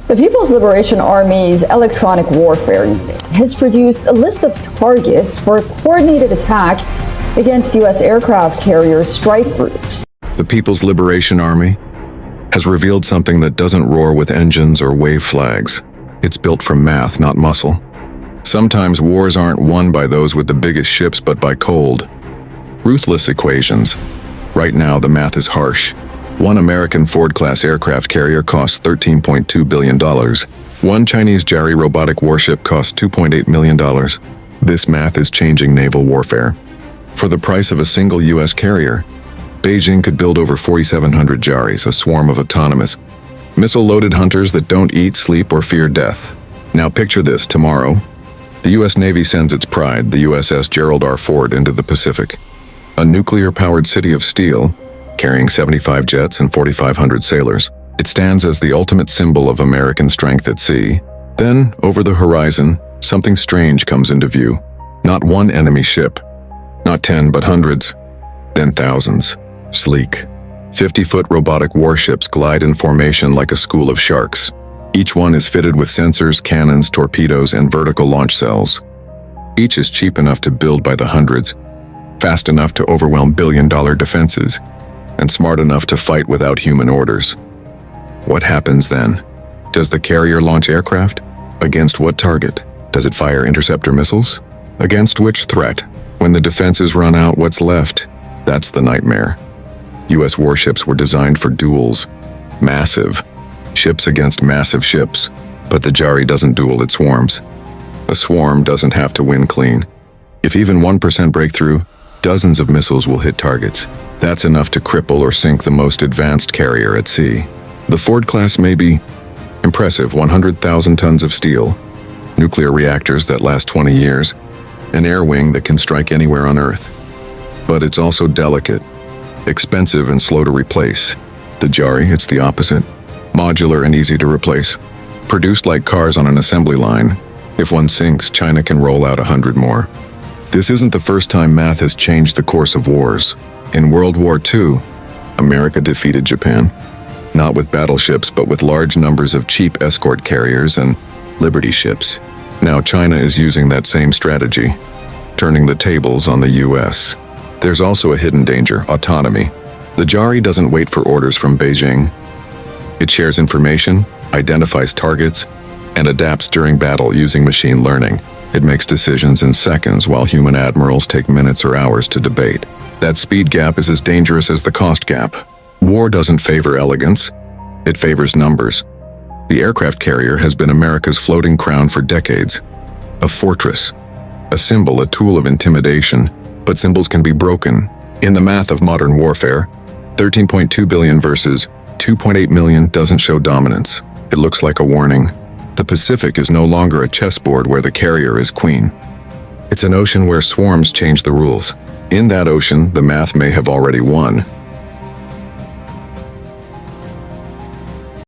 The People's Liberation Army's electronic warfare unit has produced a list of targets for a coordinated attack against U.S. aircraft carrier strike groups. The People's Liberation Army has revealed something that doesn't roar with engines or wave flags. It's built from math, not muscle. Sometimes wars aren't won by those with the biggest ships, but by cold, ruthless equations. Right now, the math is harsh. One American Ford-class aircraft carrier costs $13.2 billion. One Chinese JARI robotic warship costs $2.8 million. This math is changing naval warfare. For the price of a single U.S. carrier, Beijing could build over 4,700 JARIs, a swarm of autonomous, missile-loaded hunters that don't eat, sleep, or fear death. Now picture this: tomorrow, the U.S. Navy sends its pride, the USS Gerald R. Ford, into the Pacific. A nuclear-powered city of steel, carrying 75 jets and 4,500 sailors. It stands as the ultimate symbol of American strength at sea. Then, over the horizon, something strange comes into view. Not one enemy ship, not 10 but hundreds, then thousands. Sleek, 50-foot robotic warships glide in formation like a school of sharks. Each one is fitted with sensors, cannons, torpedoes, and vertical launch cells. Each is cheap enough to build by the hundreds, fast enough to overwhelm billion-dollar defenses, and smart enough to fight without human orders. What happens then? Does the carrier launch aircraft? Against what target? Does it fire interceptor missiles? Against which threat? When the defenses run out, what's left? That's the nightmare. U.S. warships were designed for duels. Massive ships against massive ships. But the JARI doesn't duel, it swarms. A swarm doesn't have to win clean. If even 1% breakthrough, dozens of missiles will hit targets. That's enough to cripple or sink the most advanced carrier at sea. The Ford class may be impressive: 100,000 tons of steel, nuclear reactors that last 20 years, an air wing that can strike anywhere on Earth. But it's also delicate, expensive, and slow to replace. The JARI, it's the opposite: modular and easy to replace. Produced like cars on an assembly line, if one sinks, China can roll out 100 more. This isn't the first time math has changed the course of wars. In World War II, America defeated Japan, not with battleships, but with large numbers of cheap escort carriers and Liberty ships. Now China is using that same strategy, turning the tables on the US. There's also a hidden danger: autonomy. The JARI doesn't wait for orders from Beijing. It shares information, identifies targets, and adapts during battle using machine learning. It makes decisions in seconds while human admirals take minutes or hours to debate. That speed gap is as dangerous as the cost gap. War doesn't favor elegance, it favors numbers. The aircraft carrier has been America's floating crown for decades. A fortress, a symbol, a tool of intimidation, but symbols can be broken. In the math of modern warfare, 13.2 billion versus 2.8 million doesn't show dominance. It looks like a warning. The Pacific is no longer a chessboard where the carrier is queen. It's an ocean where swarms change the rules. In that ocean, the math may have already won,